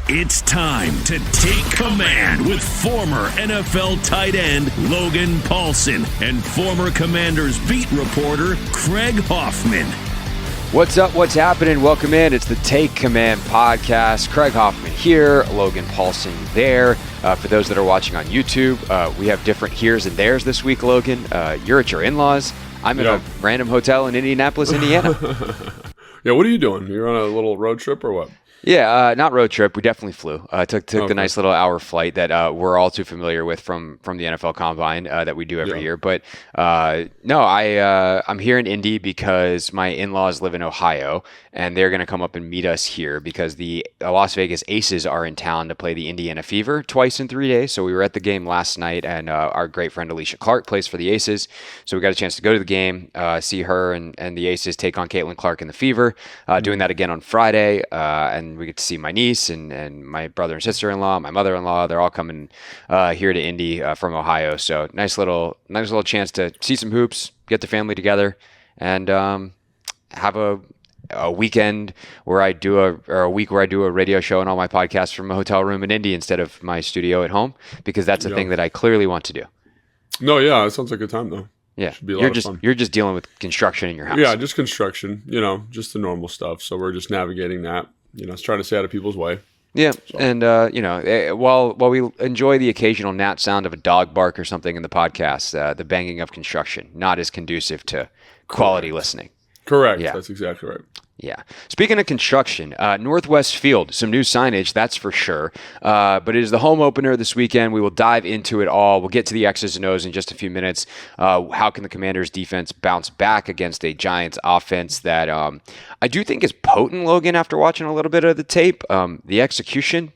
It's time to take command with former NFL tight end Logan Paulsen and former Commanders beat reporter Craig Hoffman. What's up? What's happening? Welcome in. It's the Take Command podcast. Craig Hoffman here, Logan Paulsen there. For those that are watching on YouTube, we have different heres and theirs this week, Logan. You're at your in-laws. I'm in a random hotel in Indianapolis, Indiana. Yeah, what are you doing? You're on a little road trip or what? Yeah, not road trip. We definitely flew. Took the nice little hour flight that we're all too familiar with from the NFL Combine that we do every year. But no, I'm here in Indy because my in-laws live in Ohio, and they're going to come up and meet us here because the Las Vegas Aces are in town to play the Indiana Fever twice in 3 days. So we were at the game last night, and our great friend Alicia Clark plays for the Aces. So we got a chance to go to the game, see her and the Aces take on Caitlin Clark and the Fever. Doing that again on Friday, and we get to see my niece and my brother and sister-in-law, my mother-in-law. They're all coming here to Indy from Ohio. So nice little chance to see some hoops, get the family together, and have a weekend where I do a week where I do a radio show and all my podcasts from a hotel room in Indy instead of my studio at home, because that's a thing that I clearly want to do. No, yeah, it sounds like a good time though. Yeah, should be a lot of fun. You're just dealing with construction in your house. Yeah, just construction, just the normal stuff. So we're just navigating that, trying to stay out of people's way. Yeah, so. And while we enjoy the occasional gnat sound of a dog bark or something in the podcast, the banging of construction not as conducive to quality listening. Correct. Yeah. That's exactly right. Yeah. Speaking of construction, Northwest Field, some new signage, that's for sure. But it is the home opener this weekend. We will dive into it all. We'll get to the X's and O's in just a few minutes. How can the Commanders' defense bounce back against a Giants offense that I do think is potent, Logan, after watching a little bit of the tape. The execution,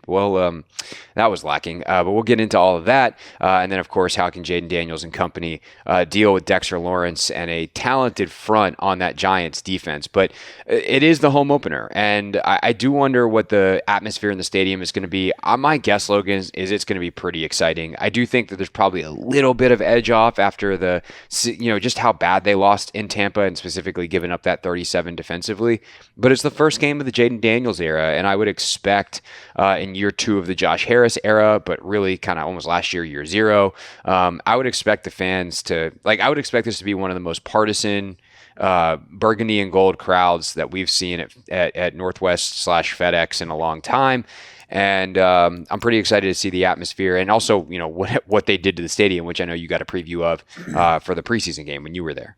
that was lacking. But we'll get into all of that. And then, of course, how can Jaden Daniels and company deal with Dexter Lawrence and a talented front on that Giants defense? But it is the home opener, and I do wonder what the atmosphere in the stadium is going to be. My guess, Logan, is it's going to be pretty exciting. I do think that there's probably a little bit of edge off after just how bad they lost in Tampa and specifically giving up that 37 defensively. But it's the first game of the Jaden Daniels era, and I would expect in year 2 of the Josh Harris era, but really kind of almost last year 0, I would expect the fans to, I would expect this to be one of the most partisan burgundy and gold crowds that we've seen at Northwest / FedEx in a long time. And I'm pretty excited to see the atmosphere and also, what they did to the stadium, which I know you got a preview of for the preseason game when you were there.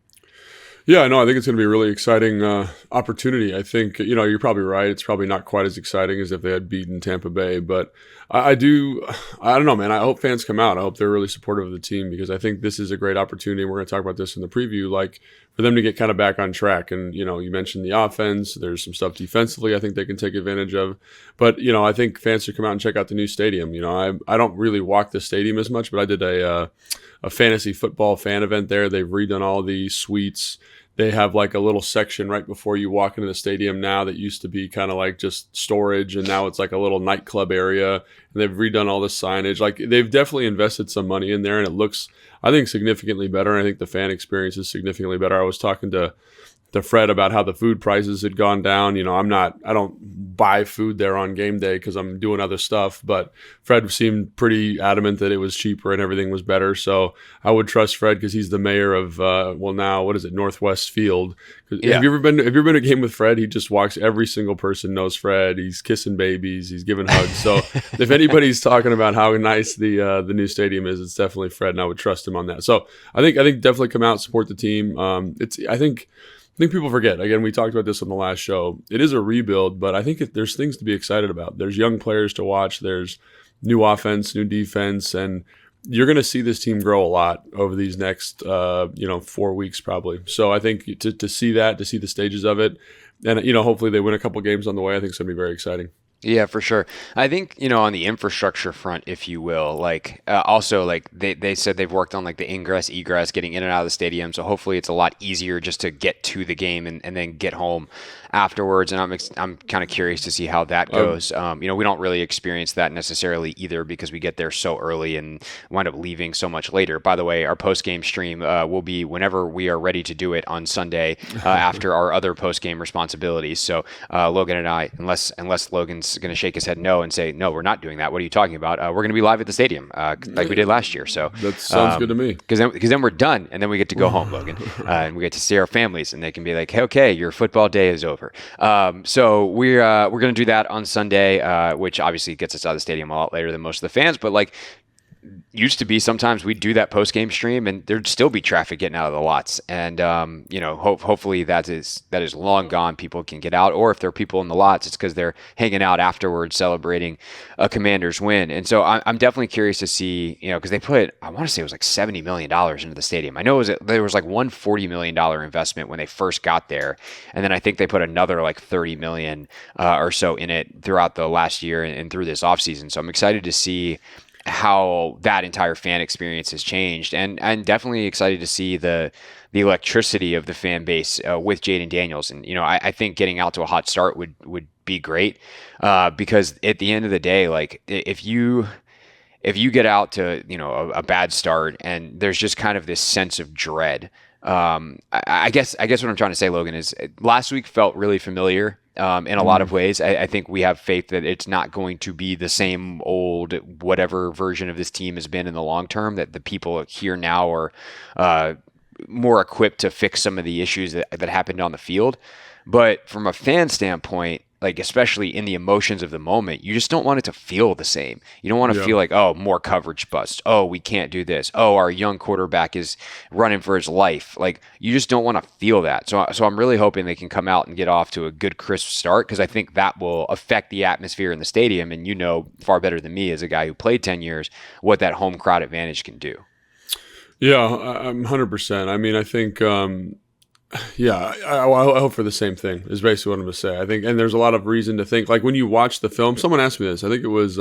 Yeah, no, I think it's going to be a really exciting opportunity. I think, you're probably right. It's probably not quite as exciting as if they had beaten Tampa Bay, but I don't know, man. I hope fans come out. I hope they're really supportive of the team because I think this is a great opportunity. We're going to talk about this in the preview, for them to get kind of back on track. And, you mentioned the offense. There's some stuff defensively I think they can take advantage of. But, I think fans should come out and check out the new stadium. I don't really walk the stadium as much, but I did a fantasy football fan event there. They've redone all the suites. They have a little section right before you walk into the stadium now that used to be kind of just storage, and now it's a little nightclub area. And they've redone all the signage. They've definitely invested some money in there, and it looks, I think, significantly better. I think the fan experience is significantly better. I was talking to Fred about how the food prices had gone down. I don't buy food there on game day because I'm doing other stuff, but Fred seemed pretty adamant that it was cheaper and everything was better. So I would trust Fred because he's the mayor of, now what is it? Northwest Field. Yeah. Have you ever been to a game with Fred? He just walks, every single person knows Fred. He's kissing babies. He's giving hugs. So if anybody's talking about how nice the new stadium is, it's definitely Fred, and I would trust him on that. So I think definitely come out, support the team. I think people forget. Again, we talked about this on the last show. It is a rebuild, but I think there's things to be excited about. There's young players to watch. There's new offense, new defense, and you're going to see this team grow a lot over these next 4 weeks probably. So I think to see the stages of it, and hopefully they win a couple games on the way, I think it's going to be very exciting. Yeah, for sure. I think, on the infrastructure front, if you will, they said they've worked on the ingress, egress, getting in and out of the stadium. So hopefully it's a lot easier just to get to the game and then get home afterwards, and I'm kind of curious to see how that goes. We don't really experience that necessarily either because we get there so early and wind up leaving so much later. By the way, our post-game stream will be whenever we are ready to do it on Sunday after our other post-game responsibilities. So Logan and I, unless Logan's going to shake his head no and say, no, we're not doing that. What are you talking about? We're going to be live at the stadium like we did last year. So that sounds good to me. Because then we're done, and then we get to go home, Logan, and we get to see our families, and they can be like, hey, okay, your football day is over. So we're going to do that on Sunday, which obviously gets us out of the stadium a lot later than most of the fans, but like, used to be sometimes we'd do that post-game stream and there'd still be traffic getting out of the lots, and hopefully that is long gone. People can get out, or if there are people in the lots, it's because they're hanging out afterwards celebrating a Commanders win. And so I'm definitely curious to see, because they put, I want to say it was like $70 million into the stadium. I know there was like one $40 million investment when they first got there, and then I think they put another like $30 million or so in it throughout the last year and through this offseason. So I'm excited to see how that entire fan experience has changed, and definitely excited to see the electricity of the fan base with Jaden Daniels. And I think getting out to a hot start would be great because at the end of the day, like if you get out to a bad start and there's just kind of this sense of dread. I guess what I'm trying to say, Logan, is last week felt really familiar in a lot of ways. I think we have faith that it's not going to be the same old whatever version of this team has been in the long term, that the people here now are more equipped to fix some of the issues that happened on the field. But from a fan standpoint, like especially in the emotions of the moment, you just don't want it to feel the same. You don't want to feel like, oh, more coverage bust. Oh, we can't do this. Oh, our young quarterback is running for his life. Like, you just don't want to feel that. So I'm really hoping they can come out and get off to a good, crisp start, because I think that will affect the atmosphere in the stadium. And far better than me as a guy who played 10 years, what that home crowd advantage can do. Yeah, I'm 100%. I mean, I think I hope for the same thing is basically what I'm going to say. I think, and there's a lot of reason to think, like when you watch the film, someone asked me this, I think it was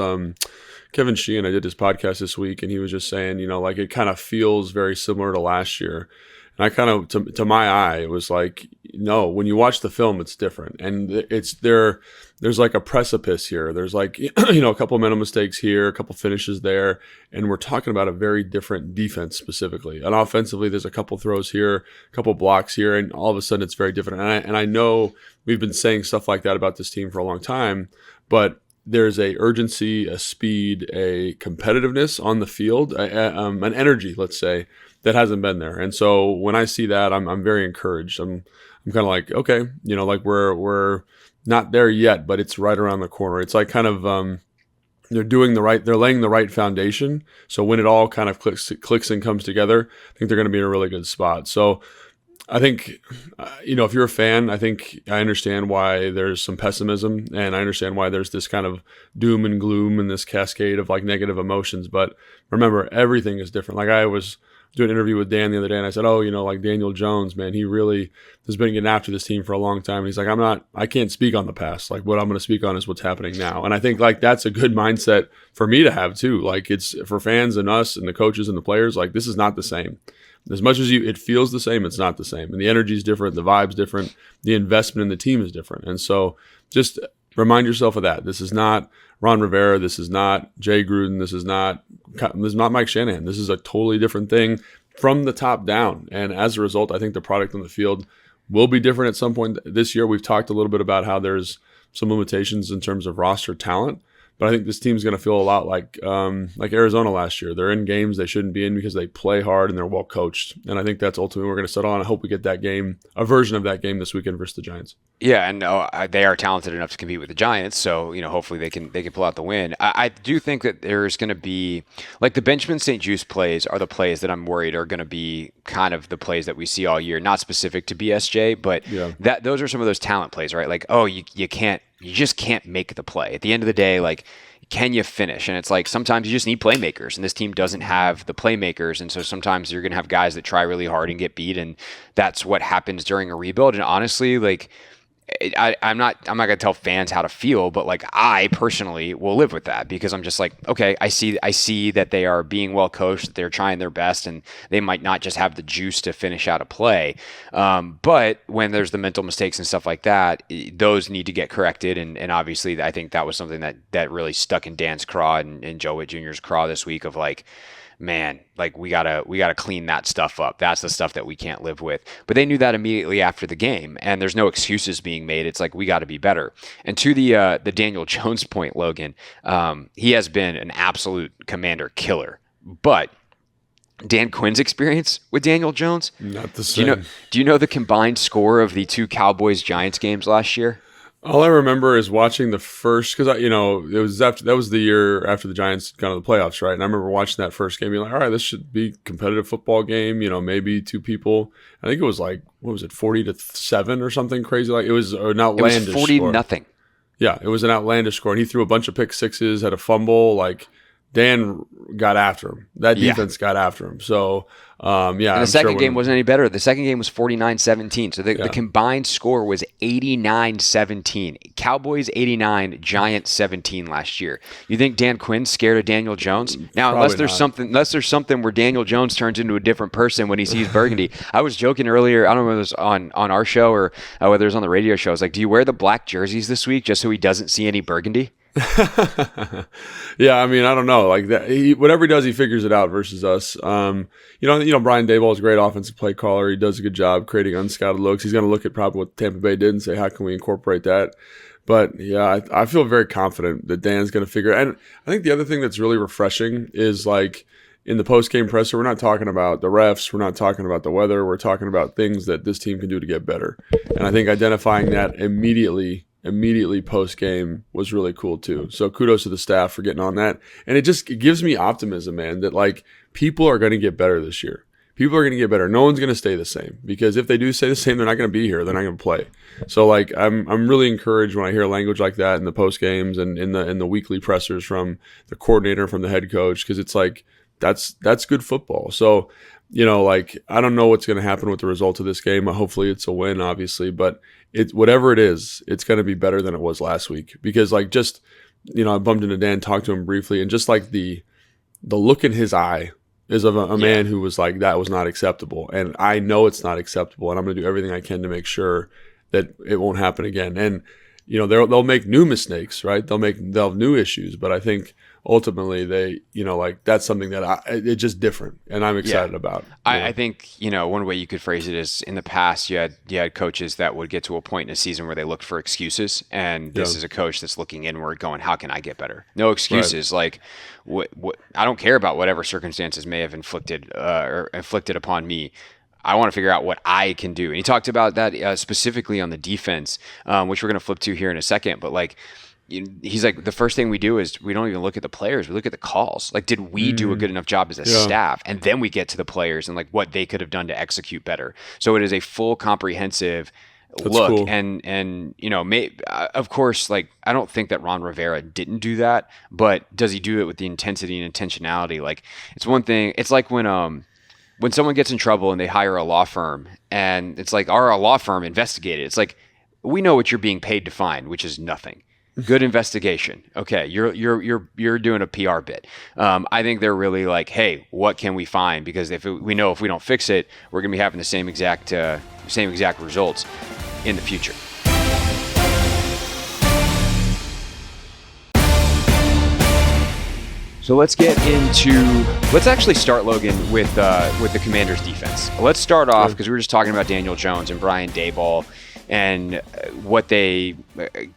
Kevin Sheehan, I did his podcast this week, and he was just saying, like it kind of feels very similar to last year. And I kind of, to my eye, it was like, no, when you watch the film, it's different. And there's like a precipice here. There's like, a couple of mental mistakes here, a couple finishes there. And we're talking about a very different defense specifically. And offensively, there's a couple throws here, a couple blocks here, and all of a sudden it's very different. And I know we've been saying stuff like that about this team for a long time, but there's a urgency, a speed, a competitiveness on the field, an energy, let's say, that hasn't been there. And so when I see that, I'm very encouraged. I'm kind of like, okay, like we're not there yet, but it's right around the corner. It's like kind of they're laying the right foundation. So when it all kind of clicks and comes together, I think they're going to be in a really good spot. So I think, if you're a fan, I think I understand why there's some pessimism, and I understand why there's this kind of doom and gloom and this cascade of like negative emotions. But remember, everything is different. Like I was doing an interview with Dan the other day, and I said, like Daniel Jones, man, he really has been getting after this team for a long time. And he's like, I can't speak on the past. Like what I'm going to speak on is what's happening now. And I think like that's a good mindset for me to have too. Like it's for fans and us and the coaches and the players, like this is not the same. As much as it feels the same, it's not the same. And the energy is different, the vibe's different, the investment in the team is different. And so just remind yourself of that. This is not Ron Rivera. This is not Jay Gruden. This is not Mike Shanahan. This is a totally different thing from the top down. And as a result, I think the product on the field will be different at some point this year. We've talked a little bit about how there's some limitations in terms of roster talent. But I think this team's going to feel a lot like Arizona last year. They're in games they shouldn't be in because they play hard and they're well coached. And I think that's ultimately what we're going to settle on. I hope we get that game, a version of that game this weekend versus the Giants. Yeah, and they are talented enough to compete with the Giants, so hopefully they can pull out the win. I do think that there's going to be like the Benjamin St. Juste plays are the plays that I'm worried are going to be kind of the plays that we see all year, not specific to BSJ, but those are some of those talent plays, right? Like, you just can't make the play. At the end of the day, like, can you finish? And it's like sometimes you just need playmakers, and this team doesn't have the playmakers. And so sometimes you're going to have guys that try really hard and get beat, and that's what happens during a rebuild. And honestly, like, I'm not going to tell fans how to feel, but like I personally will live with that because I'm just like, okay, I see that they are being well coached, that they're trying their best, and they might not just have the juice to finish out a play. But when there's the mental mistakes and stuff like that, those need to get corrected. And obviously, I think that was something that really stuck in Dan's craw and Joe Witt Jr.'s craw this week of like, man, like we gotta clean that stuff up. That's the stuff that we can't live with. But they knew that immediately after the game, and there's no excuses being made. It's like we got to be better. And to the Daniel Jones point, Logan, he has been an absolute commander killer. But Dan Quinn's experience with Daniel Jones, not the same. Do you know the combined score of the two Cowboys-Giants games last year? All I remember is watching the first, because that was the year after the Giants got into the playoffs, right? And I remember watching that first game, being like, all right, this should be a competitive football game. Maybe two people. I think it was like, what was it, 40-7 or something crazy? Like it was an outlandish. It was 40-0. Yeah, it was an outlandish score, and he threw a bunch of pick sixes, had a fumble. Like Dan got after him. That defense got after him. So. And the second game wasn't any better. The second game was 49-17. So the combined score was 89-17. Cowboys 89, Giants 17 last year. You think Dan Quinn's scared of Daniel Jones? Now, unless there's something where Daniel Jones turns into a different person when he sees Burgundy. I was joking earlier, I don't know whether it was on our show or whether it was on the radio show. I was like, do you wear the black jerseys this week just so he doesn't see any Burgundy? Yeah, I mean, I don't know. Like that, whatever he does, he figures it out versus us. Brian Daboll is a great offensive play caller. He does a good job creating unscouted looks. He's going to look at probably what Tampa Bay did and say, how can we incorporate that? But yeah, I feel very confident that Dan's going to figure it. And I think the other thing that's really refreshing is like in the post-game presser, we're not talking about the refs, we're not talking about the weather, we're talking about things that this team can do to get better. And I think identifying that immediately post-game was really cool too. So kudos to the staff for getting on that. And it gives me optimism, man, that like people are going to get better this year. People are going to get better. No one's going to stay the same, because if they do stay the same, they're not going to be here. They're not going to play. So like I'm really encouraged when I hear language like that in the post games and in the weekly pressers from the coordinator, from the head coach, because it's like that's good football. So like I don't know what's going to happen with the result of this game. Hopefully it's a win, obviously, but whatever it is, it's going to be better than it was last week, because like just I bumped into Dan, talked to him briefly, and just like the look in his eye is of a man who was like, that was not acceptable, and I know it's not acceptable, and I'm going to do everything I can to make sure that it won't happen again. And they'll make new mistakes, right? They'll have new issues, but I think ultimately they like that's something that it's just different, and I'm excited about. I think one way you could phrase it is, in the past you had coaches that would get to a point in a season where they looked for excuses, and this is a coach that's looking inward going, how can I get better? No excuses. Right. Like what I don't care about whatever circumstances may have inflicted upon me. I want to figure out what I can do. And he talked about that specifically on the defense, which we're going to flip to here in a second. But like, he's like, the first thing we do is we don't even look at the players. We look at the calls. Like, did we do a good enough job as a staff? And then we get to the players and like what they could have done to execute better. So it is a full comprehensive look. Cool. And of course, like, I don't think that Ron Rivera didn't do that, but does he do it with the intensity and intentionality? Like, it's one thing. It's like when someone gets in trouble and they hire a law firm, and it's like, our law firm investigated. It's like, we know what you're being paid to find, which is nothing. Good investigation. Okay, you're doing a PR bit. I think they're really like, hey, what can we find? Because we know if we don't fix it, we're gonna be having the same exact results in the future. So let's actually start, Logan, with the Commanders' defense. Let's start off, because we were just talking about Daniel Jones and Brian Daboll and what they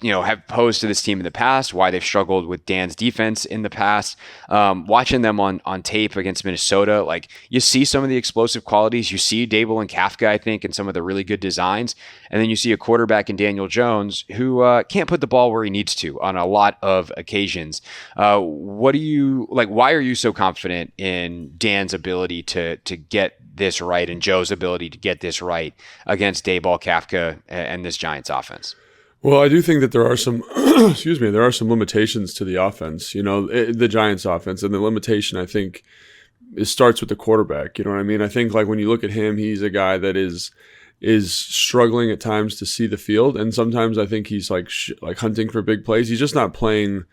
have posed to this team in the past, why they've struggled with Dan's defense in the past. Watching them on tape against Minnesota, like, you see some of the explosive qualities. You see Daboll and Kafka, I think, and some of the really good designs. And then you see a quarterback in Daniel Jones who can't put the ball where he needs to on a lot of occasions. What do you like? Why are you so confident in Dan's ability to get this right, and Joe's ability to get this right against Daboll, Kafka, and this Giants offense? Well, I do think that there are some, there are some limitations to the offense, the Giants offense, and the limitation, I think, starts with the quarterback. You know what I mean? I think, like, when you look at him, he's a guy that is, is struggling at times to see the field, and sometimes I think he's like hunting for big plays. He's just not playing,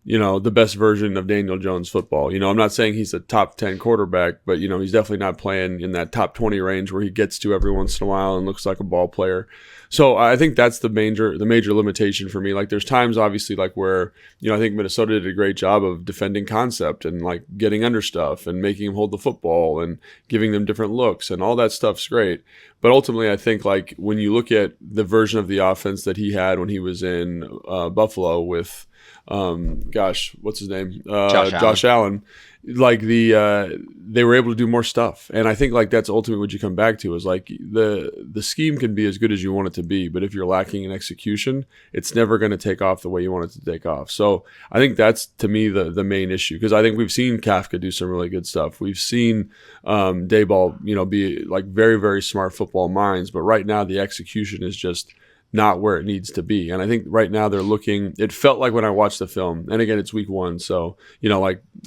the best version of Daniel Jones football. I'm not saying he's a top 10 quarterback, but he's definitely not playing in that top 20 range where he gets to every once in a while and looks like a ball player. So I think that's the major limitation for me. Like there's times obviously like where, I think Minnesota did a great job of defending concept and like getting under stuff and making him hold the football and giving them different looks, and all that stuff's great. But ultimately I think like when you look at the version of the offense that he had when he was in Buffalo with, what's his name? Josh Allen. Like they were able to do more stuff. And I think like that's ultimately what you come back to is like the scheme can be as good as you want it to be, but if you're lacking in execution, it's never going to take off the way you want it to take off. So I think that's to me the main issue, because I think we've seen Kafka do some really good stuff. We've seen Dayball, be like very, very smart football minds, but right now the execution is just not where it needs to be. And I think right now it felt like when I watched the film, and again, it's week 1, so,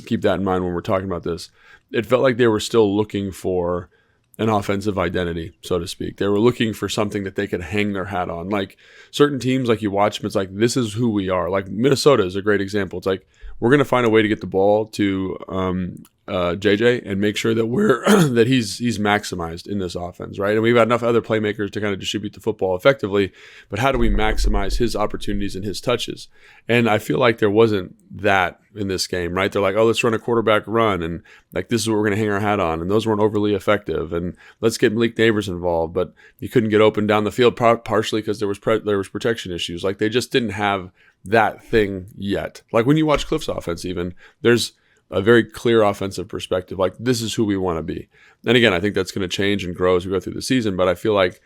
keep that in mind when we're talking about this. It felt like they were still looking for an offensive identity, so to speak. They were looking for something that they could hang their hat on. Like certain teams, like you watch them, it's like, this is who we are. Like Minnesota is a great example. It's like, we're going to find a way to get the ball to JJ and make sure that that he's maximized in this offense, right? And we've got enough other playmakers to kind of distribute the football effectively, but how do we maximize his opportunities and his touches? And I feel like there wasn't that in this game, right? They're like, oh, let's run a quarterback run, and like this is what we're going to hang our hat on, and those weren't overly effective, and let's get Malik Neighbors involved, but you couldn't get open down the field partially because there was protection issues. Like they just didn't have that thing yet. Like when you watch Cliff's offense, even there's a very clear offensive perspective. Like this is who we want to be. And again, I think that's going to change and grow as we go through the season. But I feel like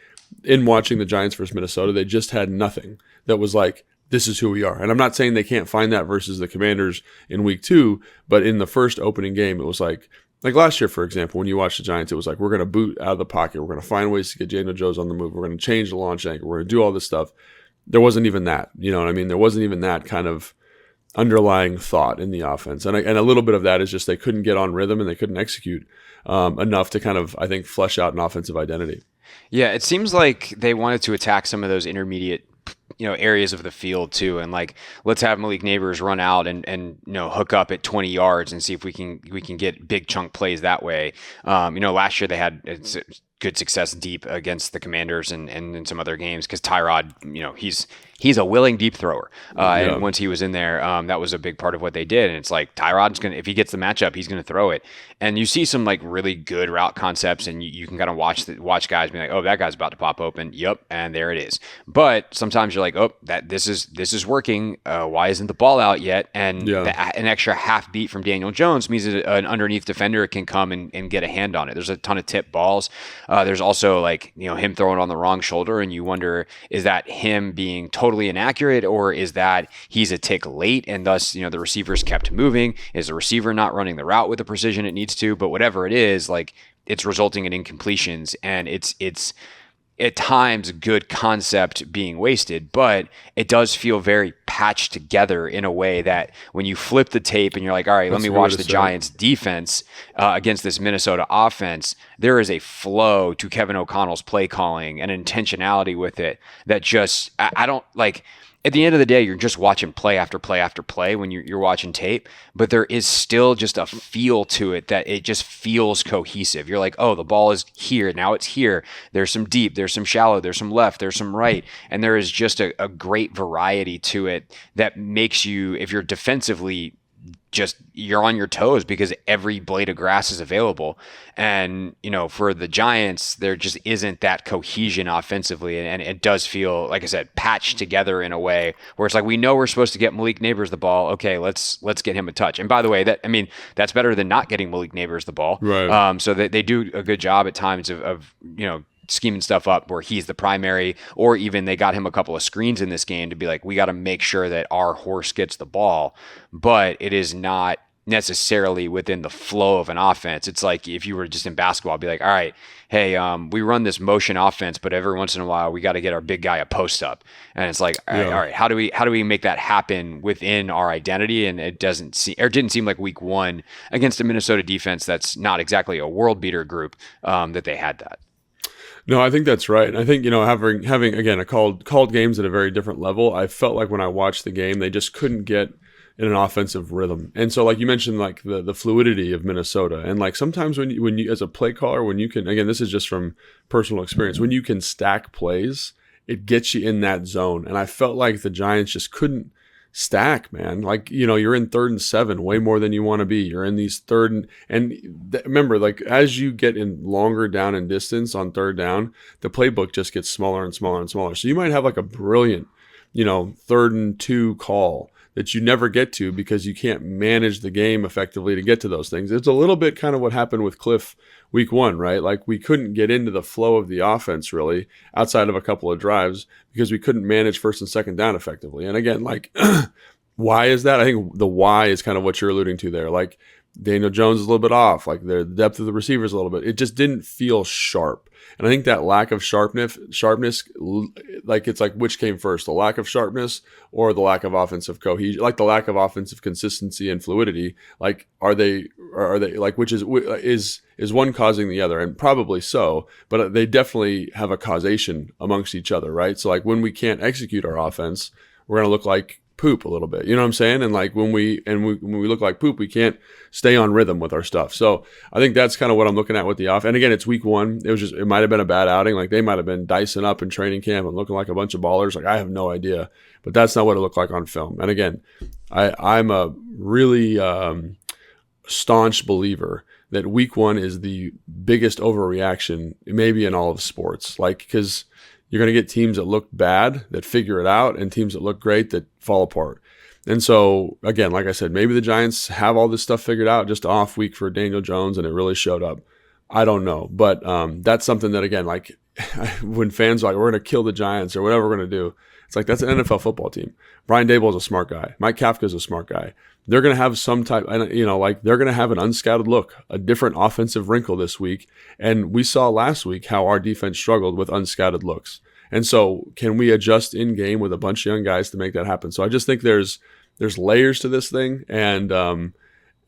in watching the Giants versus Minnesota, they just had nothing that was like, this is who we are. And I'm not saying they can't find that versus the Commanders in week 2, but in the first opening game, it was like last year, for example, when you watch the Giants, it was like, we're going to boot out of the pocket. We're going to find ways to get Daniel Jones on the move. We're going to change the launch angle. We're going to do all this stuff. There wasn't even that, you know what I mean? There wasn't even that kind of underlying thought in the offense. And a little bit of that is just they couldn't get on rhythm and they couldn't execute enough to kind of, I think, flesh out an offensive identity. Yeah, it seems like they wanted to attack some of those intermediate areas of the field too, and like let's have Malik Neighbors run out and hook up at 20 yards and see if we can get big chunk plays that way. Last year they had good success deep against the Commanders and in some other games because Tyrod, he's a willing deep thrower. And once he was in there, that was a big part of what they did. And it's like Tyrod's going to, if he gets the matchup, he's going to throw it. And you see some like really good route concepts and you can kind of watch guys be like, oh, that guy's about to pop open. Yep. And there it is. But sometimes you're like, oh, this is working. Why isn't the ball out yet? And an extra half beat from Daniel Jones means that an underneath defender can come and get a hand on it. There's a ton of tip balls. There's also like, him throwing on the wrong shoulder and you wonder, is that him being totally inaccurate or is that he's a tick late and thus, the receivers kept moving? Is the receiver not running the route with the precision it needs to? But whatever it is, like it's resulting in incompletions and it's at times good concept being wasted, but it does feel very patched together in a way that when you flip the tape and you're like, all right, let me watch the Giants defense against this Minnesota offense, there is a flow to Kevin O'Connell's play calling and intentionality with it that just, I don't like. At the end of the day, you're just watching play after play after play when you're watching tape, but there is still just a feel to it that it just feels cohesive. You're like, oh, the ball is here. Now it's here. There's some deep, there's some shallow, there's some left, there's some right. And there is just a great variety to it that makes you, if you're defensively, you're on your toes because every blade of grass is available. And, for the Giants, there just isn't that cohesion offensively. And it does feel, like I said, patched together in a way where it's like, we know we're supposed to get Malik Neighbors the ball. Okay, let's get him a touch. And by the way, that's better than not getting Malik Neighbors the ball. Right. So they do a good job at times of scheming stuff up where he's the primary, or even they got him a couple of screens in this game to be like, we got to make sure that our horse gets the ball, but it is not necessarily within the flow of an offense. It's like if you were just in basketball, be like, all right, hey, we run this motion offense, but every once in a while we got to get our big guy a post up. And it's like, all right, how do we make that happen within our identity? And it didn't seem like week 1 against a Minnesota defense that's not exactly a world beater group that they had that. No, I think that's right. I think, having again a called games at a very different level, I felt like when I watched the game, they just couldn't get in an offensive rhythm. And so, like you mentioned, like the fluidity of Minnesota, and like sometimes when you as a play caller, when you can, again, this is just from personal experience, when you can stack plays, it gets you in that zone. And I felt like the Giants just couldn't stack, man. Like, you're in 3rd and 7 way more than you want to be. You're in these remember, like as you get in longer down in distance on 3rd down, the playbook just gets smaller and smaller and smaller. So you might have like a brilliant, 3rd and 2 call that you never get to because you can't manage the game effectively to get to those things. It's a little bit kind of what happened with Cliff week 1, right? Like we couldn't get into the flow of the offense really outside of a couple of drives because we couldn't manage 1st and 2nd down effectively. And again, like why is that? I think the why is kind of what you're alluding to there. Like Daniel Jones is a little bit off, like the depth of the receivers a little bit. It just didn't feel sharp. And I think that lack of sharpness, like it's like which came first, the lack of sharpness or the lack of offensive cohesion, like the lack of offensive consistency and fluidity. Like are they like which is one causing the other? And probably so, but they definitely have a causation amongst each other, right? So like when we can't execute our offense, we're going to look like poop a little bit, you know what I'm saying? And like when we look like poop, we can't stay on rhythm with our stuff. So I think that's kind of what I'm looking at with the off. And again, it's week 1. It might have been a bad outing. Like they might have been dicing up in training camp and looking like a bunch of ballers. Like I have no idea, but that's not what it looked like on film. And again, I'm a really staunch believer that week 1 is the biggest overreaction maybe in all of sports. Like, because you're going to get teams that look bad that figure it out and teams that look great that fall apart. And so, again, like I said, maybe the Giants have all this stuff figured out, just off week for Daniel Jones, and it really showed up. I don't know. But that's something that, again, like when fans are like, we're going to kill the Giants or whatever we're going to do, it's like that's an NFL football team. Brian Daboll is a smart guy. Mike Kafka is a smart guy. They're going to have some type, like they're going to have an unscouted look, a different offensive wrinkle this week. And we saw last week how our defense struggled with unscouted looks. And so can we adjust in game with a bunch of young guys to make that happen? So I just think there's layers to this thing. And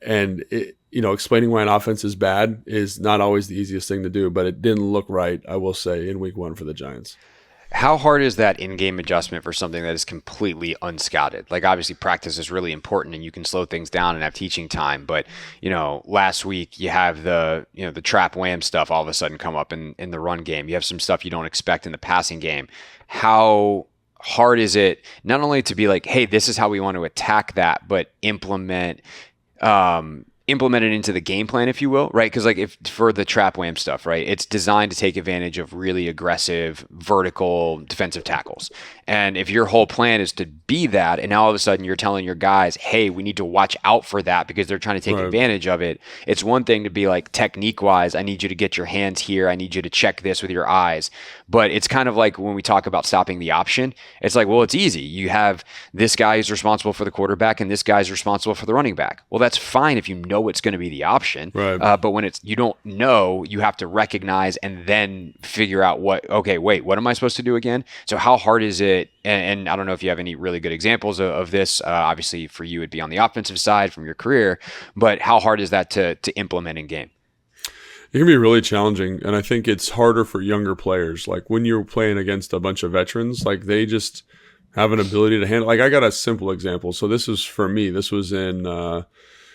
it, explaining why an offense is bad is not always the easiest thing to do, but it didn't look right, I will say, in week 1 for the Giants. How hard is that in-game adjustment for something that is completely unscouted? Like obviously practice is really important and you can slow things down and have teaching time. But, last week you have the trap wham stuff all of a sudden come up in the run game. You have some stuff you don't expect in the passing game. How hard is it not only to be like, hey, this is how we want to attack that, but implement it into the game plan, if you will, right? Because like if for the trap wham stuff, right, it's designed to take advantage of really aggressive vertical defensive tackles. And if your whole plan is to be that, and now all of a sudden you're telling your guys, hey, we need to watch out for that because they're trying to take advantage of it. It's one thing to be like technique wise, I need you to get your hands here. I need you to check this with your eyes. But it's kind of like when we talk about stopping the option, it's like, well, it's easy. You have this guy who's responsible for the quarterback and this guy's responsible for the running back. Well, that's fine if you know it's going to be the option. Right. But when you don't know, you have to recognize and then figure out what am I supposed to do again? So how hard is it? And I don't know if you have any really good examples of this. Obviously, for you, it'd be on the offensive side from your career. But how hard is that to implement in game? It can be really challenging, and I think it's harder for younger players. Like when you're playing against a bunch of veterans, like they just have an ability to handle. Like I got a simple example. So this is for me. This was in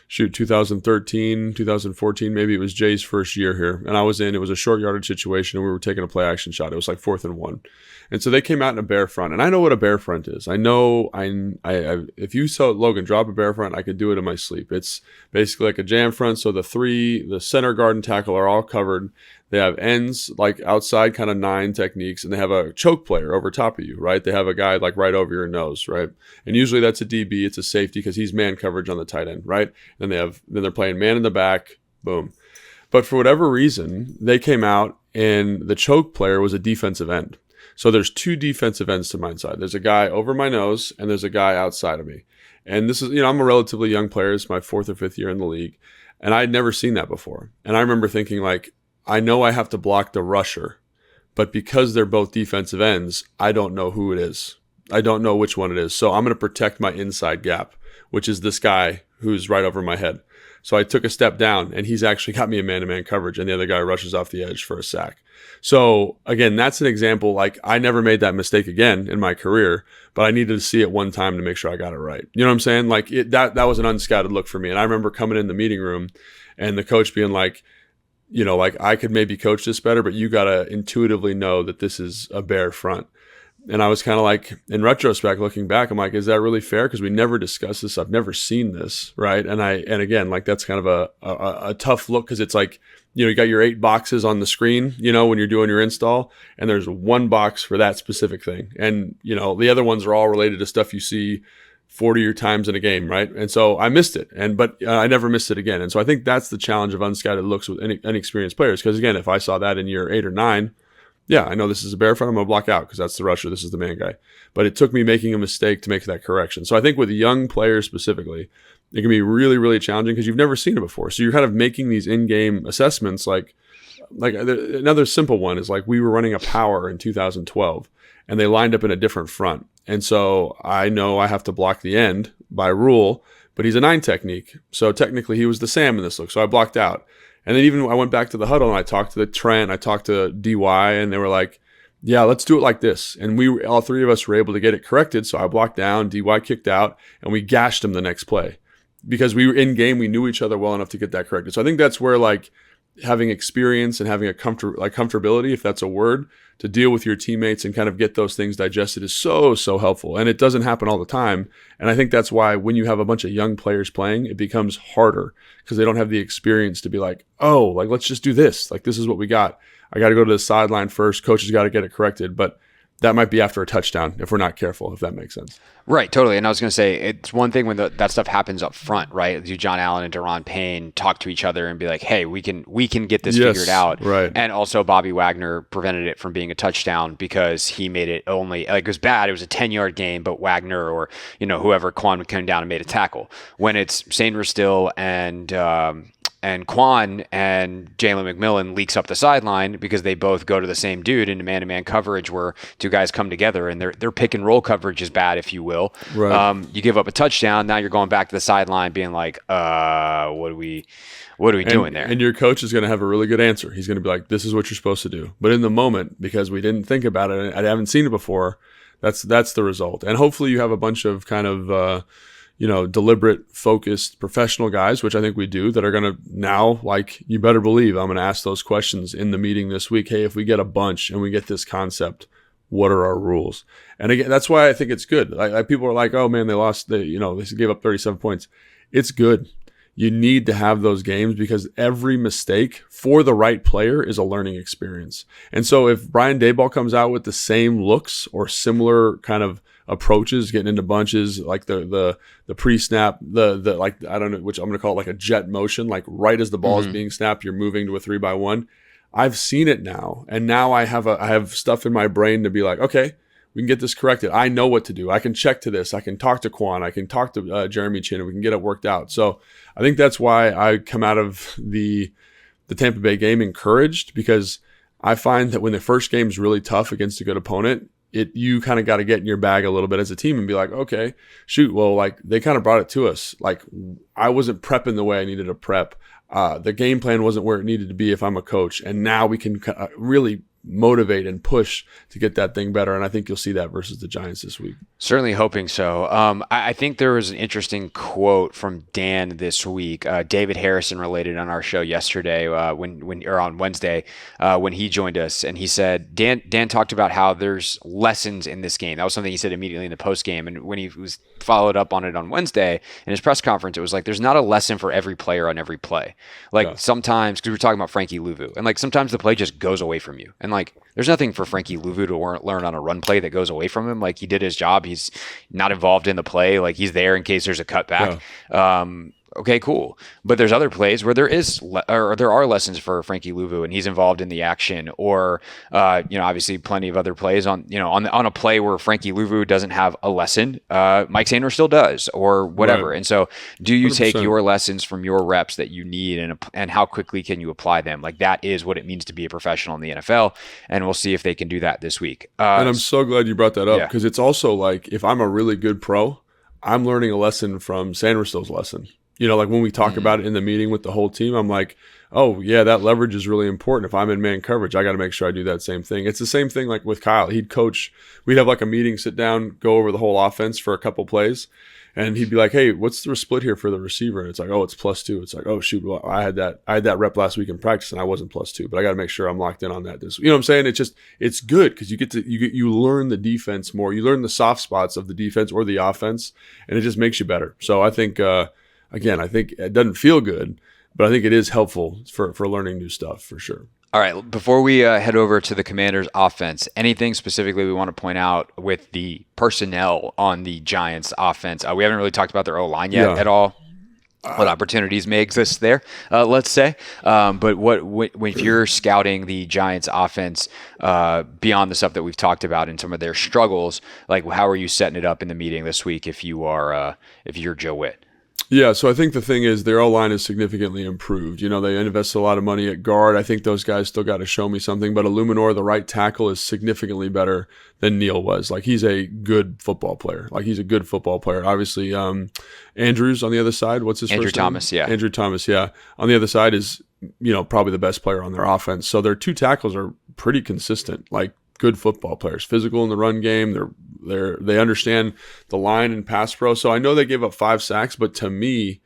2013, 2014, maybe it was Jay's first year here. And it was a short yardage situation and we were taking a play action shot. It was like 4th and 1. And so they came out in a bear front. And I know what a bear front is. If you saw Logan drop a bear front, I could do it in my sleep. It's basically like a jam front. So the center guard and tackle are all covered. They have ends like outside kind of 9 techniques, and they have a choke player over top of you, right? They have a guy like right over your nose, right? And usually that's a DB, it's a safety because he's man coverage on the tight end, right? Then they're playing man in the back, boom. But for whatever reason, they came out and the choke player was a defensive end. So there's 2 defensive ends to my side. There's a guy over my nose and there's a guy outside of me. And this is, I'm a relatively young player. It's my 4th or 5th year in the league. And I had never seen that before. And I remember thinking like, I know I have to block the rusher, but because they're both defensive ends, I don't know who it is. I don't know which one it is. So I'm going to protect my inside gap, which is this guy who's right over my head. So I took a step down, and he's actually got me a man-to-man coverage, and the other guy rushes off the edge for a sack. So again, that's an example. Like, I never made that mistake again in my career, but I needed to see it one time to make sure I got it right. You know what I'm saying? Like, that was an unscouted look for me. And I remember coming in the meeting room and the coach being like, you know, like, I could maybe coach this better, but you got to intuitively know that this is a bare front. And I was kind of like, in retrospect, looking back, I'm like, is that really fair? Because we never discussed this. I've never seen this, right? And again, like, that's kind of a tough look, because it's like, you know, you got your 8 boxes on the screen, you know, when you're doing your install, and there's one box for that specific thing. And, you know, the other ones are all related to stuff you see 40 times in a game, right? And so I missed it, but I never missed it again. And so I think that's the challenge of unscouted looks with inexperienced players. Because again, if I saw that in year 8 or 9, yeah, I know this is a bare front, I'm going to block out because that's the rusher, this is the man guy. But it took me making a mistake to make that correction. So I think with young players specifically, it can be really, really challenging because you've never seen it before. So you're kind of making these in-game assessments. Like another simple one is, like, we were running a power in 2012, and they lined up in a different front. And so I know I have to block the end by rule, but he's a 9 technique. So technically he was the Sam in this look. So I blocked out. And then even I went back to the huddle and I talked to Trent, I talked to DY, and they were like, yeah, let's do it like this. And all 3 of us were able to get it corrected. So I blocked down, DY kicked out, and we gashed him the next play because we were in game. We knew each other well enough to get that corrected. So I think that's where, like, having experience and having a comfortability, if that's a word, to deal with your teammates and kind of get those things digested is so, so helpful. And it doesn't happen all the time. And I think that's why when you have a bunch of young players playing, it becomes harder because they don't have the experience to be like, oh, like, let's just do this. Like, this is what we got. I got to go to the sideline first. Coach has got to get it corrected. But that might be after a touchdown if we're not careful, if that makes sense. Right, totally. And I was going to say, it's one thing when that stuff happens up front, right? Do John Allen and Daron Payne talk to each other and be like, hey, we can get this figured out. Right. And also Bobby Wagner prevented it from being a touchdown because he made it only, like, it was bad. It was a 10-yard game, but Wagner or, you know, whoever, Quan came down and made a tackle. When it's Sainer Still and Quan and Jalen McMillan leaks up the sideline because they both go to the same dude into man-to-man coverage where 2 guys come together, and their pick and roll coverage is bad, if you will. Right. You give up a touchdown. Now you're going back to the sideline being like, what are we doing there? And your coach is going to have a really good answer. He's going to be like, this is what you're supposed to do. But in the moment, because we didn't think about it, I haven't seen it before, that's the result. And hopefully you have a bunch of kind of deliberate, focused, professional guys, which I think we do, that are going to now, like, you better believe I'm going to ask those questions in the meeting this week. Hey, if we get a bunch and we get this concept, what are our rules? And again, that's why I think it's good. Like people are like, oh man, they lost, they gave up 37 points. It's good. You need to have those games because every mistake for the right player is a learning experience. And so if Brian Daboll comes out with the same looks or similar kind of approaches, getting into bunches, like the pre-snap, the like, I don't know, which I'm going to call it like a jet motion, like right as the ball is being snapped, you're moving to a 3-by-1. I've seen it now. And now I have stuff in my brain to be like, okay, we can get this corrected. I know what to do. I can check to this. I can talk to Quan. I can talk to Jeremy Chin, and we can get it worked out. So I think that's why I come out of the Tampa Bay game encouraged, because I find that when the first game is really tough against a good opponent, you kind of got to get in your bag a little bit as a team and be like, okay, shoot, well, like they kind of brought it to us. Like I wasn't prepping the way I needed to prep. The game plan wasn't where it needed to be if I'm a coach. And now we can really motivate and push to get that thing better. And I think you'll see that versus the Giants this week. Certainly hoping so. I think there was an interesting quote from Dan this week. David Harrison related on our show yesterday or on Wednesday when he joined us, and he said Dan talked about how there's lessons in this game. That was something he said immediately in the post game, and when he was followed up on it on Wednesday in his press conference, it was like there's not a lesson for every player on every play. Like sometimes, because we're talking about Frankie Louvu, and like sometimes the play just goes away from you, and like there's nothing for Frankie Louvu to learn on a run play that goes away from him. Like he did his job. He's not involved in the play. Like he's there in case there's a cutback. Okay, cool. But there's other plays where there are lessons for Frankie Louvu, and he's involved in the action, or obviously plenty of other plays on a play where Frankie Louvu doesn't have a lesson. Mike Sanders still does, or whatever. Right. And so, do you 100%. take your lessons from your reps that you need, and how quickly can you apply them? Like, that is what it means to be a professional in the NFL, and we'll see if they can do that this week. And I'm so glad you brought that up, Yeah. because it's also like, if I'm a really good pro, I'm learning a lesson from Sanderson's lesson. Like when we talk about it in the meeting with the whole team, I'm like, oh yeah, that leverage is really important. If I'm in man coverage, I got to make sure I do that same thing. It's the same thing like with Kyle. He'd coach, we'd have like a meeting, sit down, go over the whole offense for a couple plays. And he'd be like, hey, what's the split here for the receiver? And it's like, oh, it's +2. It's like, oh shoot, well, I had that rep last week in practice and I wasn't +2, but I got to make sure I'm locked in on that this week. You know what I'm saying? It's good because you learn the defense more. You learn the soft spots of the defense or the offense, and it just makes you better. So I think, again, I think it doesn't feel good, but I think it is helpful for learning new stuff for sure. All right, before we head over to the Commanders' offense, anything specifically we want to point out with the personnel on the Giants' offense? We haven't really talked about their O-line yet at all. What opportunities may exist there, let's say. But if you're scouting the Giants' offense beyond the stuff that we've talked about and some of their struggles, like how are you setting it up in the meeting this week if you're Joe Witt? Yeah, so I think the thing is their O-line is significantly improved. They invested a lot of money at guard. I think those guys still got to show me something, but Illuminor, the right tackle, is significantly better than Neal was. Like, he's a good football player. Obviously, Andrews on the other side, what's his Andrew first name? Thomas, yeah. Andrew Thomas, yeah. On the other side is, probably the best player on their offense. So their two tackles are pretty consistent, like good football players, physical in the run game. They understand the line and pass pro. So I know they gave up 5 sacks, but to me,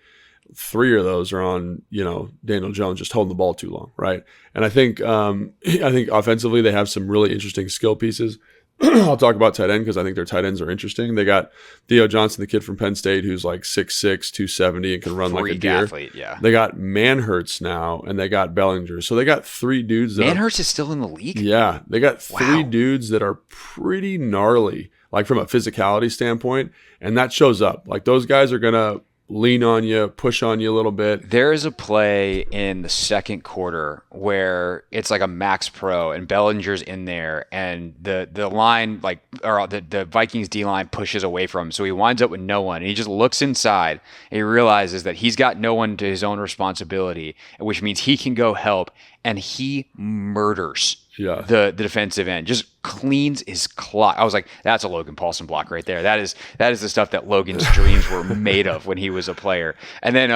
3 of those are on, Daniel Jones just holding the ball too long, right? And I think offensively they have some really interesting skill pieces. I'll talk about tight end because I think their tight ends are interesting. They got Theo Johnson, the kid from Penn State, who's like 6'6", 270 and can run like a deer. Athlete, yeah. They got Manhurts now, and they got Bellinger. So they got 3 dudes. Manhurts is still in the league? Yeah. They got 3 dudes that are pretty gnarly, like from a physicality standpoint, and that shows up. Like, those guys are going to lean on you, push on you a little bit. There is a play in the second quarter where it's like a max pro and Bellinger's in there and the line, the Vikings D line pushes away from him. So he winds up with no one and he just looks inside and he realizes that he's got no one to his own responsibility, which means he can go help, and he murders the defensive end, just cleans his clock. I was like, that's a Logan Paulson block right there. That is the stuff that Logan's dreams were made of when he was a player. And then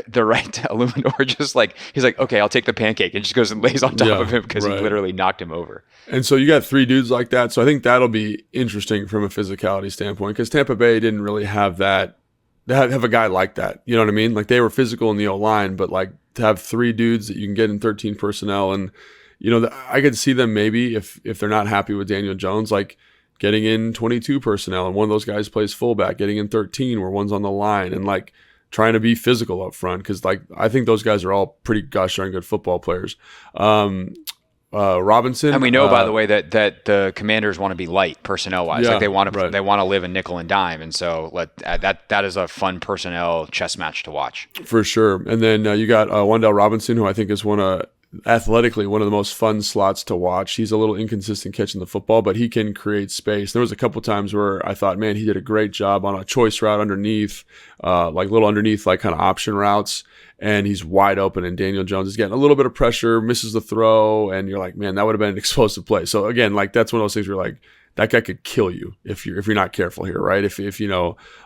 the right Illuminor just he's like, okay, I'll take the pancake, and just goes and lays on top of him because he literally knocked him over. And so you got 3 dudes like that. So I think that'll be interesting from a physicality standpoint, because Tampa Bay didn't really have that. They have a guy like that. You know what I mean? Like, they were physical in the O-line, but like to have 3 dudes that you can get in 13 personnel, and I could see them maybe if they're not happy with Daniel Jones, like getting in 22 personnel and one of those guys plays fullback, getting in 13 where one's on the line, and like trying to be physical up front, because like I think those guys are all pretty gosh darn good football players. Robinson, and we know by the way that the Commanders want to be light personnel wise, like they want to live in nickel and dime, and so that is a fun personnel chess match to watch for sure. And then you got Wan'Dale Robinson, who I think is athletically one of the most fun slots to watch. He's a little inconsistent catching the football, but he can create space. There was a couple times where I thought, man, he did a great job on a choice route underneath, like kind of option routes, and he's wide open, and Daniel Jones is getting a little bit of pressure, misses the throw, and you're like, man, that would have been an explosive play. So again, like, that's one of those things where like, that guy could kill you if you're not careful here, right? If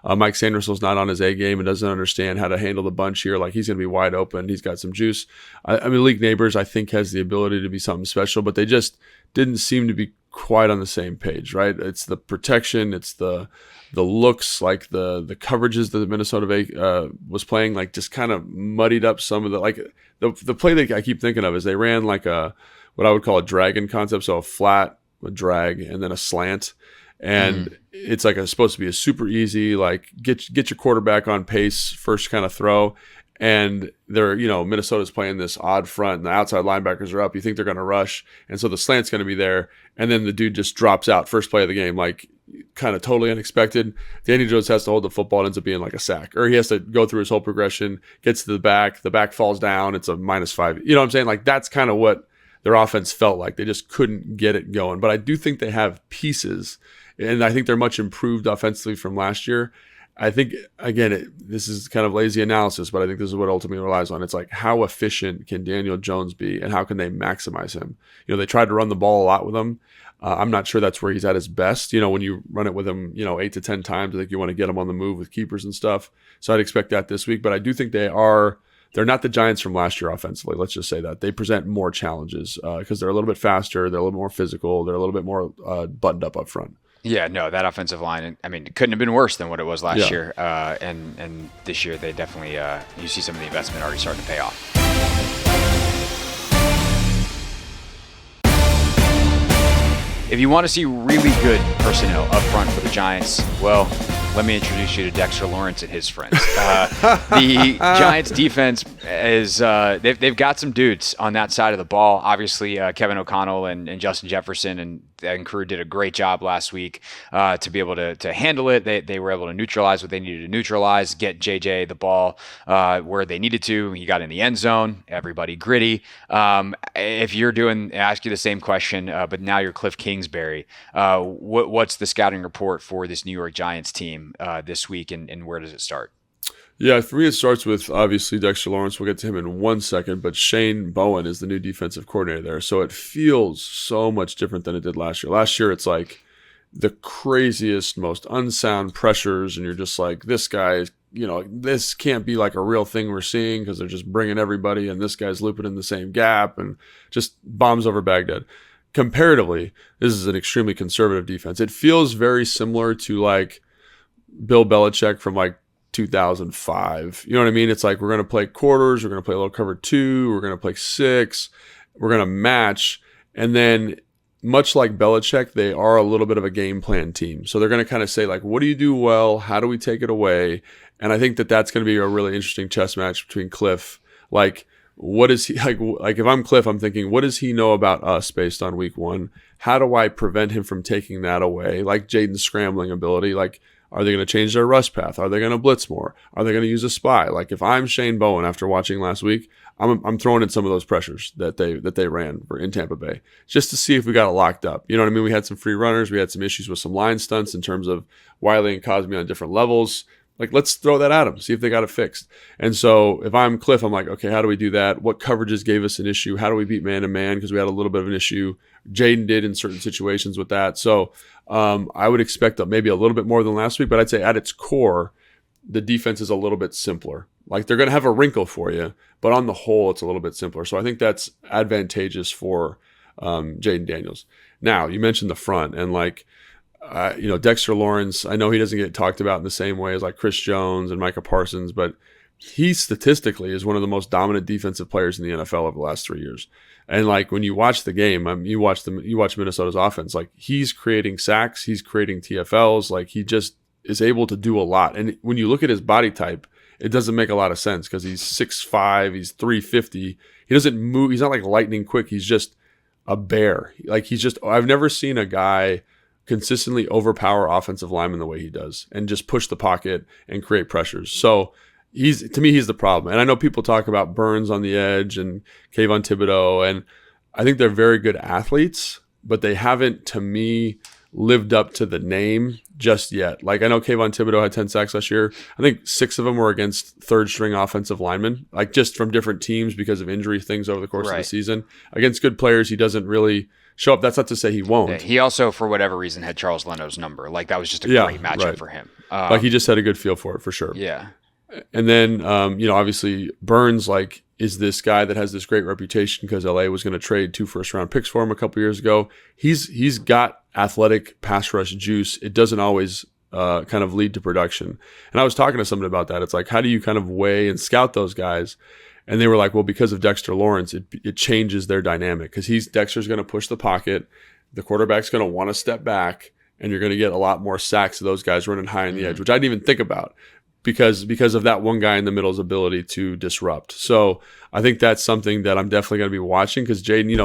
Mike Sanderson's not on his A game and doesn't understand how to handle the bunch here, like, he's going to be wide open. He's got some juice. I mean, League Neighbors, I think, has the ability to be something special, but they just didn't seem to be quite on the same page, right? It's the protection, it's the looks, like the coverages that the Minnesota was playing, like, just kind of muddied up some of the play that I keep thinking of is they ran like what I would call a dragon concept, so a flat, a drag, and then a slant, and it's like supposed to be a super easy, like, get your quarterback on pace first kind of throw, and they're Minnesota's playing this odd front and the outside linebackers are up. You think they're going to rush, and so the slant's going to be there, and then the dude just drops out first play of the game, like, kind of totally unexpected. Danny Jones has to hold the football. It ends up being like a sack, or he has to go through his whole progression, gets to the back falls down. It's a -5. You know what I'm saying? Like that's kind of what their offense felt like. They just couldn't get it going. But I do think they have pieces, and I think they're much improved offensively from last year. I think, again, this is kind of lazy analysis, but I think this is what ultimately relies on. It's like, how efficient can Daniel Jones be, and how can they maximize him? They tried to run the ball a lot with him. I'm not sure that's where he's at his best. When you run it with him, 8 to 10 times, I think you want to get him on the move with keepers and stuff. So I'd expect that this week. But I do think they're not the Giants from last year offensively. Let's just say that. They present more challenges because they're a little bit faster. They're a little more physical. They're a little bit more buttoned up front. Yeah, no, that offensive line, I mean, it couldn't have been worse than what it was last year. And this year, they definitely, you see some of the investment already starting to pay off. If you want to see really good personnel up front for the Giants, well, let me introduce you to Dexter Lawrence and his friends. The Giants defense is they've got some dudes on that side of the ball. Obviously, Kevin O'Connell and Justin Jefferson and crew did a great job last week to be able to handle it. They were able to neutralize what they needed to neutralize, get JJ the ball where they needed to. He got in the end zone. Everybody gritty. If you're ask you the same question, but now you're Cliff Kingsbury. What's the scouting report for this New York Giants team this week, and where does it start? Yeah, for me, it starts with obviously Dexter Lawrence. We'll get to him in 1 second, but Shane Bowen is the new defensive coordinator there. So it feels so much different than it did last year. Last year, it's like the craziest, most unsound pressures, and you're just like, this guy, this can't be like a real thing we're seeing because they're just bringing everybody, and this guy's looping in the same gap, and just bombs over Baghdad. Comparatively, this is an extremely conservative defense. It feels very similar to like Bill Belichick from like 2005. You know what I mean? It's like, we're going to play quarters, we're going to play a little cover 2, we're going to play 6, we're going to match. And then much like Belichick, they are a little bit of a game plan team. So they're going to kind of say like, what do you do well? How do we take it away? And I think that's going to be a really interesting chess match between Cliff. Like, what is he like if I'm Cliff, I'm thinking, what does he know about us based on week 1? How do I prevent him from taking that away? Like Jaden's scrambling ability, like, are they going to change their rush path? Are they going to blitz more? Are they going to use a spy? Like if I'm Shane Bowen after watching last week, I'm throwing in some of those pressures that they ran in Tampa Bay just to see if we got it locked up. You know what I mean? We had some free runners. We had some issues with some line stunts in terms of Wiley and Cosme on different levels. Like, let's throw that at them, see if they got it fixed. And so if I'm Cliff, I'm like, okay, how do we do that? What coverages gave us an issue? How do we beat man-to-man? Because we had a little bit of an issue. Jaden did in certain situations with that. So I would expect maybe a little bit more than last week, but I'd say at its core, the defense is a little bit simpler. Like they're going to have a wrinkle for you, but on the whole, it's a little bit simpler. So I think that's advantageous for Jaden Daniels. Now, you mentioned the front, and like, Dexter Lawrence, I know he doesn't get talked about in the same way as like Chris Jones and Micah Parsons, but he statistically is one of the most dominant defensive players in the NFL over the last 3 years. And like when you watch the game, you watch Minnesota's offense, like he's creating sacks, he's creating TFLs, like he just is able to do a lot. And when you look at his body type, it doesn't make a lot of sense because he's 6'5", he's 350. He doesn't move. He's not like lightning quick. He's just a bear. Like I've never seen a guy consistently overpower offensive linemen the way he does and just push the pocket and create pressures. So to me, he's the problem. And I know people talk about Burns on the edge and Kayvon Thibodeau, and I think they're very good athletes, but they haven't, to me, lived up to the name just yet. Like I know Kayvon Thibodeau had 10 sacks last year. I think 6 of them were against third-string offensive linemen, like just from different teams because of injury things over the course of the season. Against good players, he doesn't really show up. That's not to say he won't. Yeah, he also, for whatever reason, had Charles Leno's number. Like that was just a great matchup for him. Like he just had a good feel for it, for sure. Yeah. And then, obviously Burns, like, is this guy that has this great reputation because LA was going to trade 2 first-round picks for him a couple years ago. He's got athletic pass rush juice. It doesn't always kind of lead to production. And I was talking to somebody about that. It's like, how do you kind of weigh and scout those guys? And they were like, well, because of Dexter Lawrence, it changes their dynamic because Dexter's going to push the pocket. The quarterback's going to want to step back, and you're going to get a lot more sacks of those guys running high on the edge, which I didn't even think about. because of that one guy in the middle's ability to disrupt. So I think that's something that I'm definitely going to be watching, because Jaden,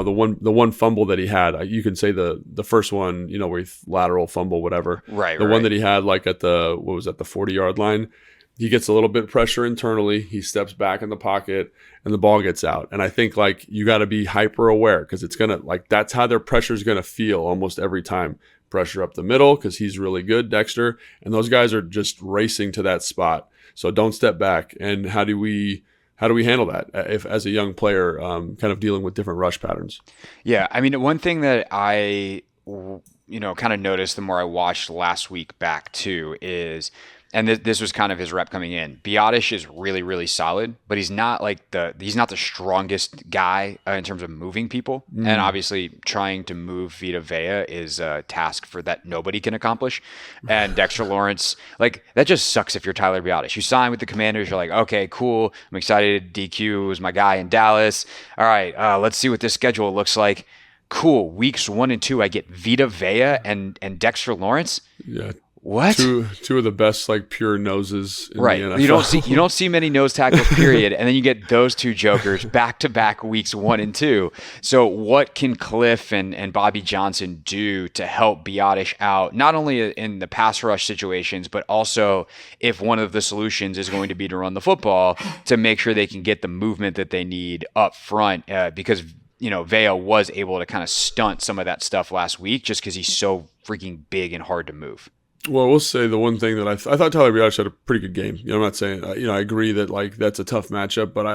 the one fumble that he had, you can say the first one, where he lateral fumble, whatever. Right. One that he had like at the 40-yard line, he gets a little bit of pressure internally. He steps back in the pocket and the ball gets out. And I think like you got to be hyper aware, because it's going to like, that's how their pressure is going to feel almost every time. Pressure up the middle, because he's really good, Dexter, and those guys are just racing to that spot. So don't step back. And how do we handle that if as a young player, kind of dealing with different rush patterns? Yeah, I mean, one thing that I kind of noticed the more I watched last week back too is, and this was kind of his rep coming in, Biotish is really, really solid, but he's not the strongest guy in terms of moving people. And obviously trying to move Vita Vea is a task for that nobody can accomplish. And Dexter Lawrence, like, that just sucks if you're Tyler Biotish. You sign with the Commanders, you're like, okay, cool, I'm excited. DQ was my guy in Dallas. All right, let's see what this schedule looks like. Cool, weeks 1 and 2, I get Vita Vea and Dexter Lawrence. Yeah. What? Two of the best like pure noses in right. the NFL. You don't see many nose tackles, period. And then you get those two jokers back to back weeks 1 and 2. So what can Cliff and Bobby Johnson do to help Biotish out, not only in the pass rush situations, but also if one of the solutions is going to be to run the football, to make sure they can get the movement that they need up front, because Vea was able to kind of stunt some of that stuff last week just because he's so freaking big and hard to move. Well, we'll say the one thing that I thought Tyler Biotish had a pretty good game. I'm not saying, I agree that like that's a tough matchup, but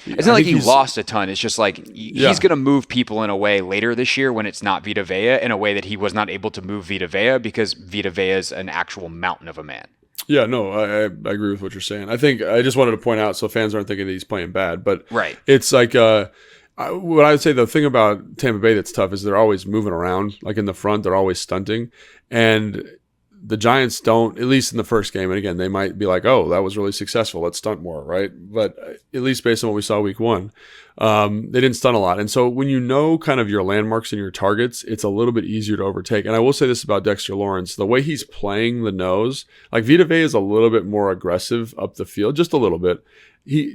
it's not like he lost a ton. It's just like he's going to move people in a way later this year when it's not Vita Vea, in a way that he was not able to move Vita Vea because Vita Vea is an actual mountain of a man. Yeah, no, I agree with what you're saying. I think I just wanted to point out so fans aren't thinking that he's playing bad, but right. It's like what I would say the thing about Tampa Bay that's tough is they're always moving around. Like in the front, they're always stunting, and the Giants don't, at least in the first game. And again, they might be like, oh, that was really successful, let's stunt more, right? But at least based on what we saw week 1, they didn't stunt a lot. And so when you know kind of your landmarks and your targets, it's a little bit easier to overtake. And I will say this about Dexter Lawrence, the way he's playing the nose, like Vita Vea is a little bit more aggressive up the field, just a little bit.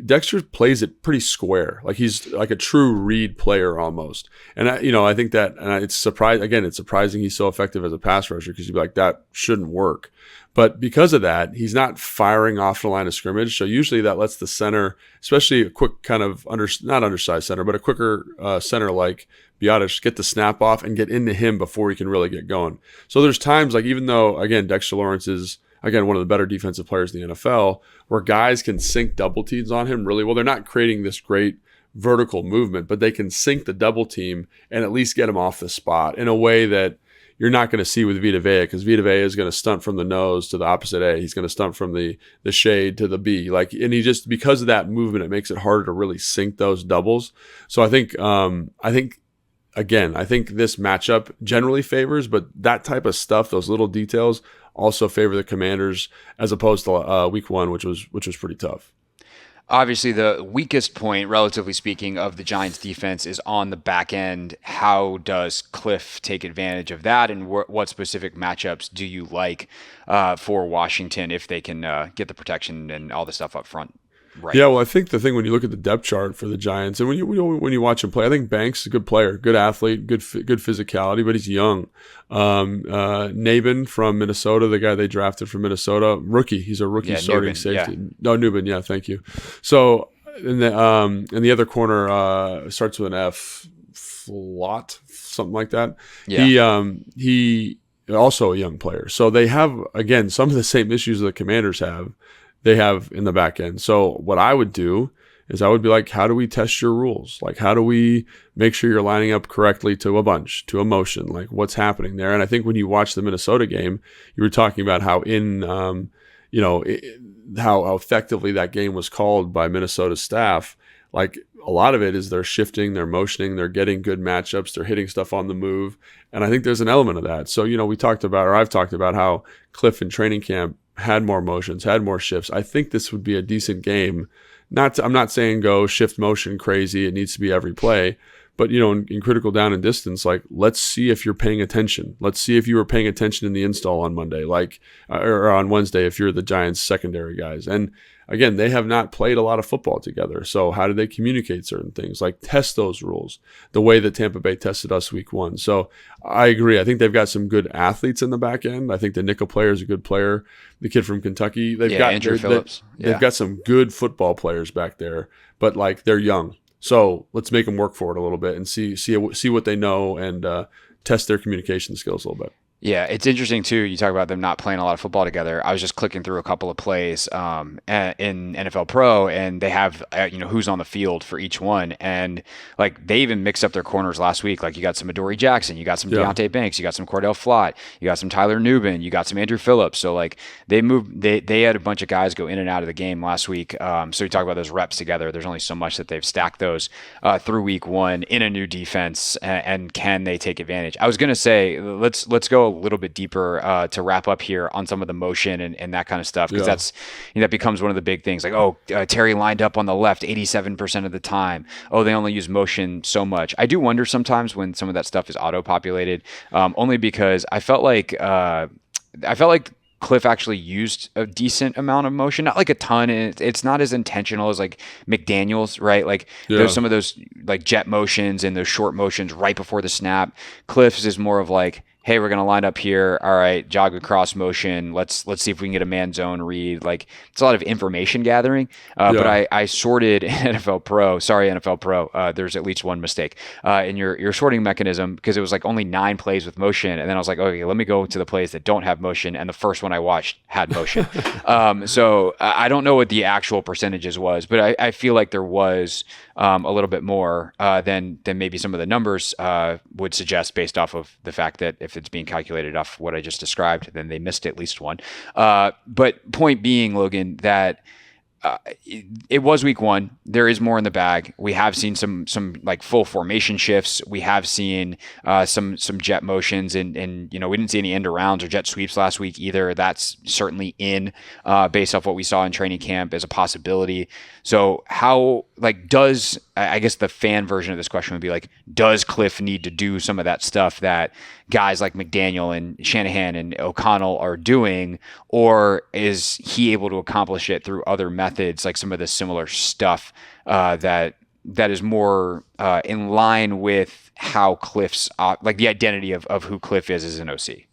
Dexter plays it pretty square, like he's like a true read player almost. And I think that, and it's surprising he's so effective as a pass rusher, because you'd be like, that shouldn't work. But because of that, he's not firing off the line of scrimmage. So usually that lets the center, especially a quick kind of not undersized center, but a quicker center like Biotish, get the snap off and get into him before he can really get going. So there's times, like, even though again Dexter Lawrence is one of the better defensive players in the NFL, where guys can sink double teams on him really well. They're not creating this great vertical movement, but they can sink the double team and at least get him off the spot in a way that you're not going to see with Vita Vea, because Vita Vea is going to stunt from the nose to the opposite A. He's going to stunt from the shade to the B. And he just, because of that movement, it makes it harder to really sink those doubles. So I think this matchup generally favors, but that type of stuff, those little details, also favor the Commanders as opposed to week 1, which was pretty tough. Obviously, the weakest point, relatively speaking, of the Giants' defense is on the back end. How does Cliff take advantage of that, and what specific matchups do you like for Washington if they can get the protection and all the stuff up front? Right. Yeah, well, I think the thing when you look at the depth chart for the Giants, and when you watch him play, I think Banks is a good player, good athlete, good physicality, but he's young. Nabin from Minnesota, the guy they drafted from Minnesota, rookie. He's a rookie starting safety. Yeah. No, Nubin. Yeah, thank you. So in the other corner starts with an F, Flott, something like that. Yeah. He also a young player. So they have, again, some of the same issues the Commanders have. They have in the back end. So what I would do is I would be like, how do we test your rules? Like, how do we make sure you're lining up correctly to a bunch, to a motion? Like, what's happening there? And I think when you watch the Minnesota game, you were talking about how how effectively that game was called by Minnesota's staff. Like, a lot of it is they're shifting, they're motioning, they're getting good matchups, they're hitting stuff on the move. And I think there's an element of that. So, I've talked about how Cliff in training camp had more motions, had more shifts. I think this would be a decent game. I'm not saying go shift motion crazy. It needs to be every play, But, in critical down and distance, like, let's see if you're paying attention. Let's see if you were paying attention in the install on Monday, or on Wednesday, if you're the Giants secondary guys. And again, they have not played a lot of football together. So how do they communicate certain things? Like, test those rules the way that Tampa Bay tested us week 1. So I agree. I think they've got some good athletes in the back end. I think the nickel player is a good player. The kid from Kentucky, they've got Andrew Phillips. They've got some good football players back there, but like, they're young. So let's make them work for it a little bit and see what they know, and test their communication skills a little bit. Yeah, it's interesting too. You talk about them not playing a lot of football together. I was just clicking through a couple of plays in NFL Pro, and they have who's on the field for each one, and like, they even mixed up their corners last week. Like, you got some Adoree Jackson, you got some Deontay Banks, you got some Cordell Flott, you got some Tyler Nubin, you got some Andrew Phillips. So like, they had a bunch of guys go in and out of the game last week. So we talk about those reps together. There's only so much that they've stacked those through week 1 in a new defense, and can they take advantage? I was gonna say let's go a little bit deeper to wrap up here on some of the motion and that kind of stuff, because that's that becomes one of the big things. Like, Terry lined up on the left 87% of the time. They only use motion so much. I do wonder sometimes when some of that stuff is auto-populated, only because I felt like Cliff actually used a decent amount of motion, not like a ton, and it's not as intentional as like McDaniels, right? Like, there's some of those like jet motions and those short motions right before the snap. Cliff's is more of like, hey, we're going to line up here. All right, jog across motion. Let's see if we can get a man zone read. Like, it's a lot of information gathering. But I sorted NFL Pro. There's at least one mistake in your sorting mechanism, because it was like only 9 plays with motion. And then I was like, okay, let me go to the plays that don't have motion. And the first one I watched had motion. So I don't know what the actual percentages was, but I feel like there was a little bit more than maybe some of the numbers would suggest, based off of the fact that if it's being calculated off what I just described, then they missed at least one. But point being, Logan, that it was week 1. There is more in the bag. We have seen some like full formation shifts. We have seen some jet motions, and we didn't see any end arounds or jet sweeps last week either. That's certainly in based off what we saw in training camp as a possibility. So how, like, I guess the fan version of this question would be like, does Cliff need to do some of that stuff that guys like McDaniel and Shanahan and O'Connell are doing, or is he able to accomplish it through other methods, like some of the similar stuff that is more in line with how Cliff's like the identity of who Cliff is as an OC?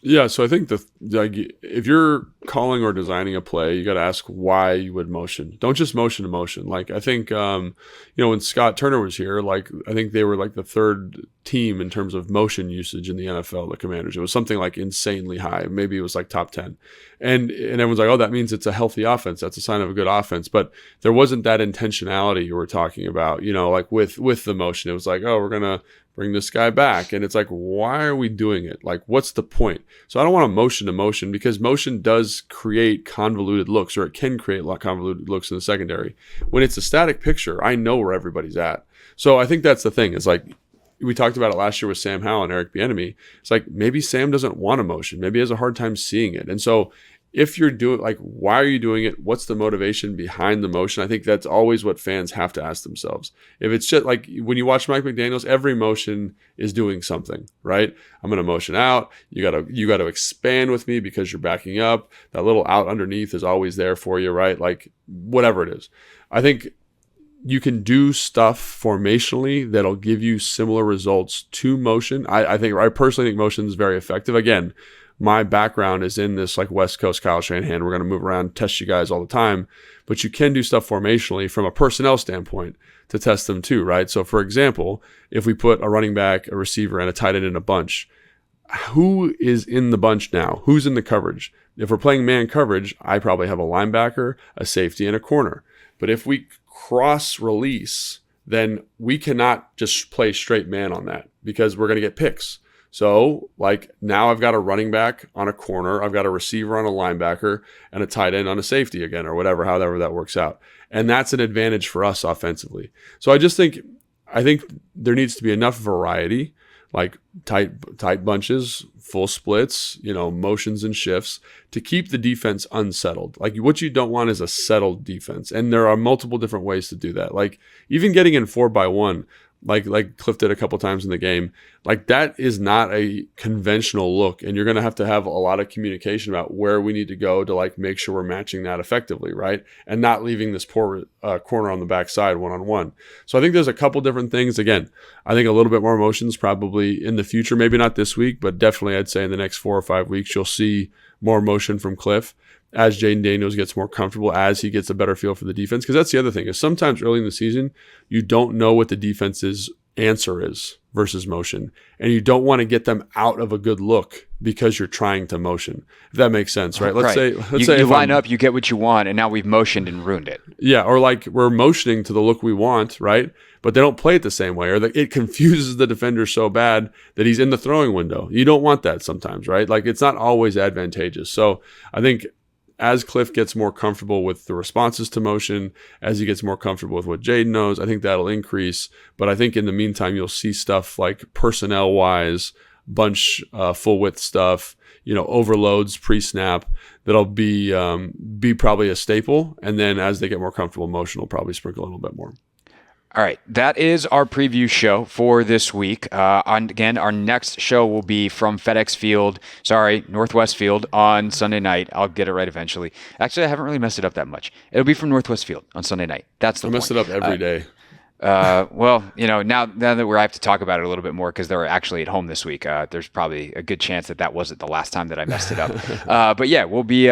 Yeah, so I think if you're calling or designing a play, you got to ask why you would motion. Don't just motion to motion. Like, I think, when Scott Turner was here, like, I think they were like the 3rd team in terms of motion usage in the NFL, the Commanders. It was something like insanely high. Maybe it was like top 10. And everyone's like, that means it's a healthy offense. That's a sign of a good offense. But there wasn't that intentionality you were talking about, like with the motion. It was like, we're going to bring this guy back. And it's like, why are we doing it? Like, what's the point? So I don't want to motion to motion, because motion does create convoluted looks, or it can create a lot of convoluted looks in the secondary. When it's a static picture, I know where everybody's at. So I think that's the thing. It's like, we talked about it last year with Sam Howell and Eric Bieniemy. It's like, maybe Sam doesn't want a motion. Maybe he has a hard time seeing it. And so if you're doing, like, why are you doing it? What's the motivation behind the motion? I think that's always what fans have to ask themselves. If it's just like when you watch Mike McDaniels, every motion is doing something, right? I'm going to motion out. You got to expand with me because you're backing up. That little out underneath is always there for you, right? Like, whatever it is. I think you can do stuff formationally that'll give you similar results to motion. I personally think motion is very effective. Again, my background is in this like West Coast Kyle Shanahan. We're going to move around, test you guys all the time, but you can do stuff formationally from a personnel standpoint to test them too, right? So for example, if we put a running back, a receiver, and a tight end in a bunch, who is in the bunch now? Who's in the coverage? If we're playing man coverage, I probably have a linebacker, a safety, and a corner. But if we cross release, then we cannot just play straight man on that, because we're going to get picks. So, like, now I've got a running back on a corner, I've got a receiver on a linebacker, and a tight end on a safety again, or however that works out. And that's an advantage for us offensively. So I think there needs to be enough variety, like tight bunches, full splits, motions and shifts, to keep the defense unsettled. Like, what you don't want is a settled defense. And there are multiple different ways to do that. Like, even getting in 4x1, like Cliff did a couple times in the game. Like that is not a conventional look, and you're going to have a lot of communication about where we need to go to like make sure we're matching that effectively, right? And not leaving this poor corner on the backside one-on-one. So I think there's a couple different things. Again, I think a little bit more motions probably in the future, maybe not this week, but definitely I'd say in the next 4 or 5 weeks, you'll see more motion from Cliff as Jaden Daniels gets more comfortable, as he gets a better feel for the defense. Because that's the other thing, is sometimes early in the season, you don't know what the defense's answer is versus motion. And you don't want to get them out of a good look because you're trying to motion, if that makes sense, right? Let's say you line up, you get what you want, and now we've motioned and ruined it. Yeah, or like we're motioning to the look we want, right? But they don't play it the same way, or it confuses the defender so bad that he's in the throwing window. You don't want that sometimes, right? Like it's not always advantageous. So I think as Cliff gets more comfortable with the responses to motion, as he gets more comfortable with what Jaden knows, I think that'll increase. But I think in the meantime, you'll see stuff like personnel-wise, bunch full width stuff, overloads pre-snap, that'll be probably a staple. And then as they get more comfortable, motion will probably sprinkle a little bit more. All right, that is our preview show for this week. Again, our next show will be from Northwest Field on Sunday night. I'll get it right eventually. Actually, I haven't really messed it up that much. It'll be from Northwest Field on Sunday night. That's the point. I mess it up every day. Well, now that I have to talk about it a little bit more because they're actually at home this week. There's probably a good chance that wasn't the last time that I messed it up. But yeah, we'll be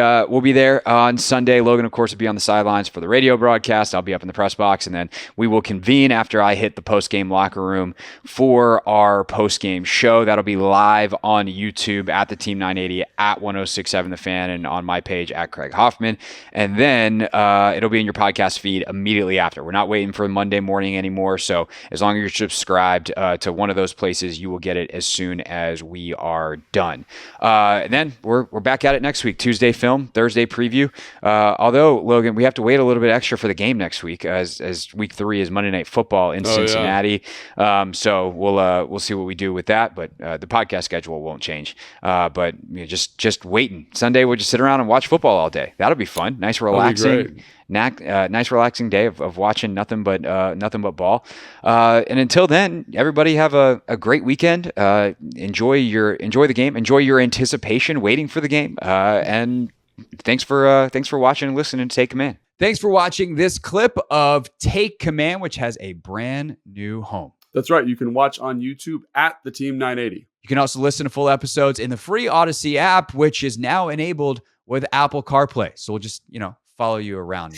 there on Sunday. Logan, of course, will be on the sidelines for the radio broadcast. I'll be up in the press box, and then we will convene after I hit the post-game locker room for our post-game show. That'll be live on YouTube at the Team 980 at 106.7 The Fan and on my page at Craig Hoffman. And then it'll be in your podcast feed immediately after. We're not waiting for Monday morning anymore, so as long as you're subscribed to one of those places, you will get it as soon as we are done. And then we're back at it next week. Tuesday film, Thursday preview. Although, Logan, we have to wait a little bit extra for the game next week, as week 3 is Monday Night Football in Cincinnati. Yeah. So we'll see what we do with that, but the podcast schedule won't change. But just waiting. Sunday we'll just sit around and watch football all day. That'll be fun. Nice relaxing. Nice relaxing day of watching nothing but ball. And until then, everybody have a great weekend. Enjoy the game. Enjoy your anticipation, waiting for the game. And thanks for watching and listening to Take Command. Thanks for watching this clip of Take Command, which has a brand new home. That's right. You can watch on YouTube at the Team 980. You can also listen to full episodes in the free Odyssey app, which is now enabled with Apple CarPlay. So we'll just, follow you around.